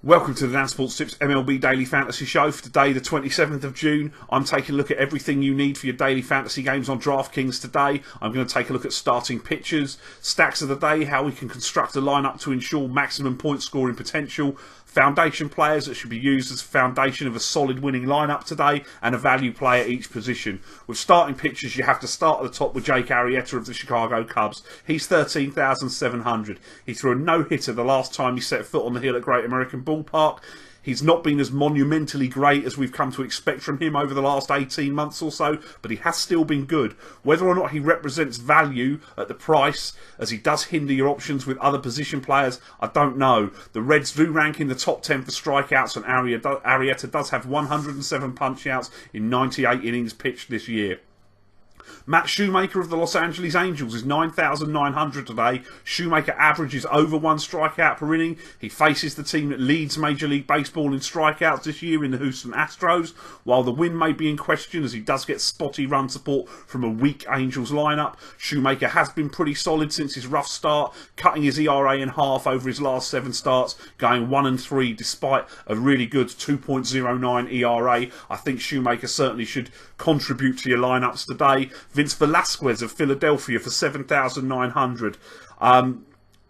Welcome to the Dan Sports Tips MLB Daily Fantasy Show for today, the 27th of June. I'm taking a look at everything you need for your daily fantasy games on DraftKings today. I'm going to take a look at starting pitchers, stacks of the day, how we can construct a lineup to ensure maximum point scoring potential, foundation players that should be used as a foundation of a solid winning lineup today, and a value play at each position. With starting pitchers, you have to start at the top with Jake Arrieta of the Chicago Cubs. He's 13,700. He threw a no-hitter the last time he set foot on the hill at Great American Ballpark. He's not been as monumentally great as we've come to expect from him over the last 18 months or so, but he has still been good. Whether or not he represents value at the price, as he does hinder your options with other position players, I don't know. The Reds do rank in the top 10 for strikeouts, and Arrieta does have 107 punch-outs in 98 innings pitched this year. Matt Shoemaker of the Los Angeles Angels is 9,900 today. Shoemaker averages over one strikeout per inning. He faces the team that leads Major League Baseball in strikeouts this year in the Houston Astros. While the win may be in question as he does get spotty run support from a weak Angels lineup, Shoemaker has been pretty solid since his rough start, cutting his ERA in half over his last 7 starts, going 1-3 despite a really good 2.09 ERA. I think Shoemaker certainly should contribute to your lineups today. Vince Velasquez of Philadelphia for 7,900.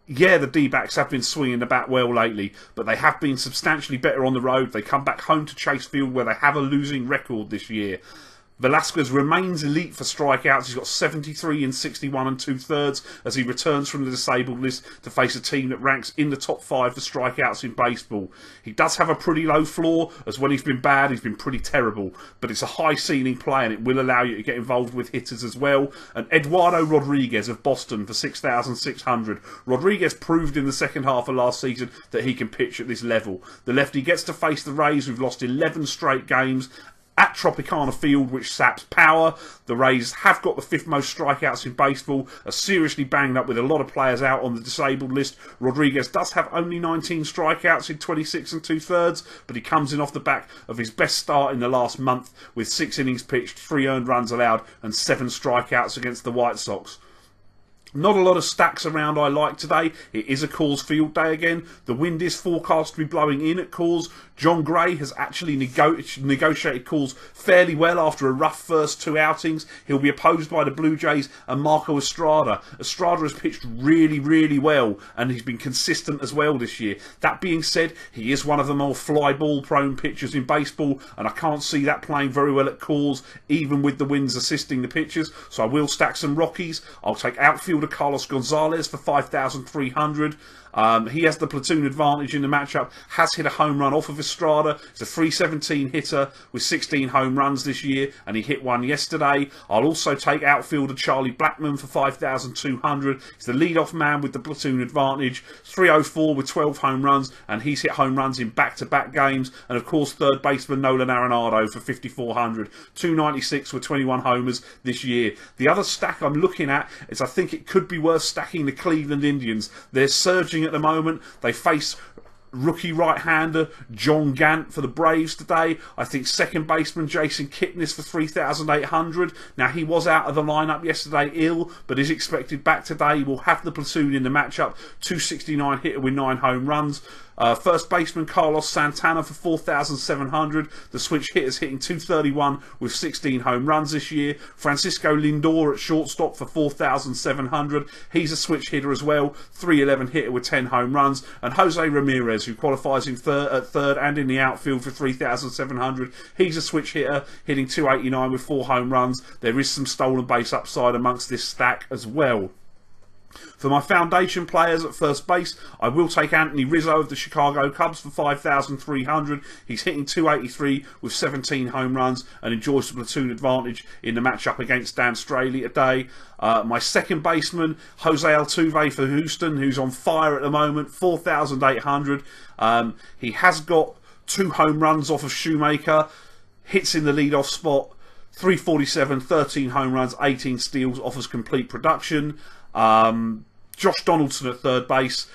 Yeah, the D-backs have been swinging the bat well lately, but they have been substantially better on the road. They come back home to Chase Field where they have a losing record this year. Velasquez remains elite for strikeouts. He's got 73 in 61 2/3 as he returns from the disabled list to face a team that ranks in the top 5 for strikeouts in baseball. He does have a pretty low floor, as when he's been bad, he's been pretty terrible. But it's a high ceiling play and it will allow you to get involved with hitters as well. And Eduardo Rodriguez of Boston for 6,600. Rodriguez proved in the second half of last season that he can pitch at this level. The lefty gets to face the Rays, who've lost 11 straight games at Tropicana Field, which saps power. The Rays have got the 5th most strikeouts in baseball, are seriously banged up with a lot of players out on the disabled list. Rodriguez does have only 19 strikeouts in 26 2/3, but he comes in off the back of his best start in the last month with 6 innings pitched, 3 earned runs allowed, and 7 strikeouts against the White Sox. Not a lot of stacks around I like today. It is a Coors Field day again. The wind is forecast to be blowing in at Coors. Jon Gray has actually negotiated Coors fairly well after a rough first 2 outings. He'll be opposed by the Blue Jays and Marco Estrada. Estrada has pitched really well, and he's been consistent as well this year. That being said, he is one of the more fly ball prone pitchers in baseball, and I can't see that playing very well at Coors, even with the winds assisting the pitchers. So I will stack some Rockies. I'll take outfielder Carlos Gonzalez for 5,300. He has the platoon advantage in the matchup, has hit a home run off of Estrada. He's a 317 hitter with 16 home runs this year, and he hit one yesterday. I'll also take outfielder Charlie Blackmon for 5,200. He's the leadoff man with the platoon advantage, 304 with 12 home runs, and he's hit home runs in back-to-back games. And of course, third baseman Nolan Arenado for 5,400, 296 with 21 homers this year. The other stack I'm looking at is I think it could be worth stacking the Cleveland Indians. They're surging at the moment. They face rookie right-hander John Gant for the Braves today. I think second baseman Jason Kipnis for 3,800. Now, he was out of the lineup yesterday ill, but is expected back today. He will have the platoon in the matchup. 269 hitter with 9 home runs. First baseman Carlos Santana for 4,700. The switch hitters hitting 231 with 16 home runs this year. Francisco Lindor at shortstop for 4,700. He's a switch hitter as well. 311 hitter with 10 home runs. And Jose Ramirez, who qualifies in at third and in the outfield for 3,700. He's a switch hitter hitting 289 with 4 home runs. There is some stolen base upside amongst this stack as well. For my foundation players at first base, I will take Anthony Rizzo of the Chicago Cubs for 5,300. He's hitting 283 with 17 home runs and enjoys the platoon advantage in the matchup against Dan Straley today. My second baseman, Jose Altuve for Houston, who's on fire at the moment, 4,800. He has got 2 home runs off of Shoemaker, hits in the leadoff spot, 347, 13 home runs, 18 steals, offers complete production. Josh Donaldson at third base.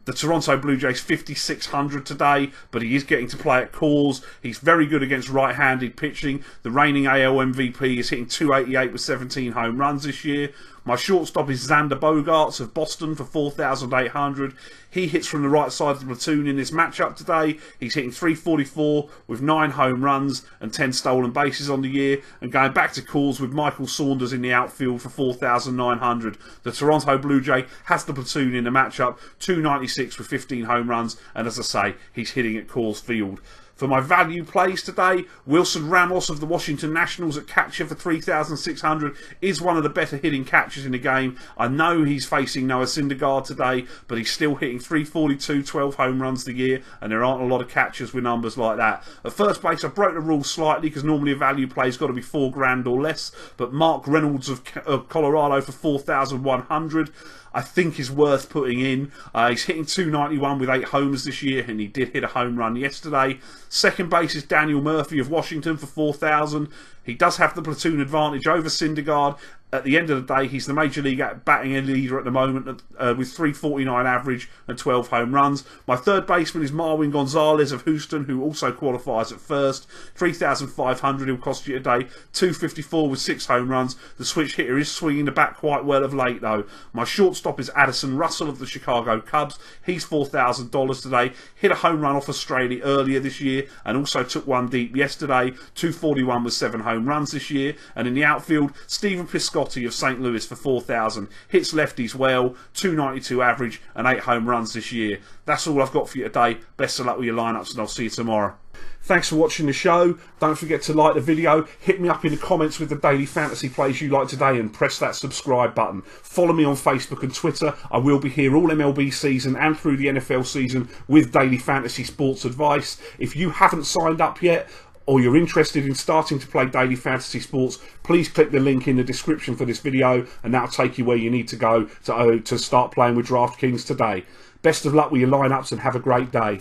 The Toronto Blue Jays 5,600 today, but he is getting to play at Coors. He's very good against right-handed pitching. The reigning AL MVP is hitting 288 with 17 home runs this year. My shortstop is Xander Bogaerts of Boston for 4,800. He hits from the right side of the platoon in this matchup today. He's hitting .344 with 9 home runs and 10 stolen bases on the year, and going back to calls with Michael Saunders in the outfield for 4,900. The Toronto Blue Jay has the platoon in the matchup, .296 with 15 home runs, and as I say, he's hitting at Coors Field. For my value plays today, Wilson Ramos of the Washington Nationals at catcher for 3,600 is one of the better hitting catchers in the game. I know he's facing Noah Syndergaard today, but he's still hitting .342, 12 home runs the year, and there aren't a lot of catchers with numbers like that. At first base, I broke the rules slightly because normally a value play's got to be $4,000 or less, but Mark Reynolds of Colorado for 4,100. I think is worth putting in. He's hitting .291 with 8 homers this year, and he did hit a home run yesterday. Second base is Daniel Murphy of Washington for 4,000. He does have the platoon advantage over Syndergaard. At the end of the day, he's the major league batting leader at the moment with .349 average and 12 home runs. My third baseman is Marwin Gonzalez of Houston, who also qualifies at first. 3,500 he'll cost you today. .254 with 6 home runs. The switch hitter is swinging the bat quite well of late, though. My shortstop is Addison Russell of the Chicago Cubs. He's $4,000 today. Hit a home run off Australia earlier this year and also took one deep yesterday. .241 with 7 home runs this year. And in the outfield, Stephen Piscotty of St. Louis for 4,000. Hits lefties well, .292 average and 8 home runs this year. That's all I've got for you today. Best of luck with your lineups, and I'll see you tomorrow. Thanks for watching the show. Don't forget to like the video, hit me up in the comments with the daily fantasy plays you like today, and press that subscribe button. Follow me on Facebook and Twitter. I will be here all MLB season and through the NFL season with daily fantasy sports advice. If you haven't signed up yet, or you're interested in starting to play daily fantasy sports, please click the link in the description for this video, and that'll take you where you need to go to start playing with DraftKings today. Best of luck with your lineups and have a great day.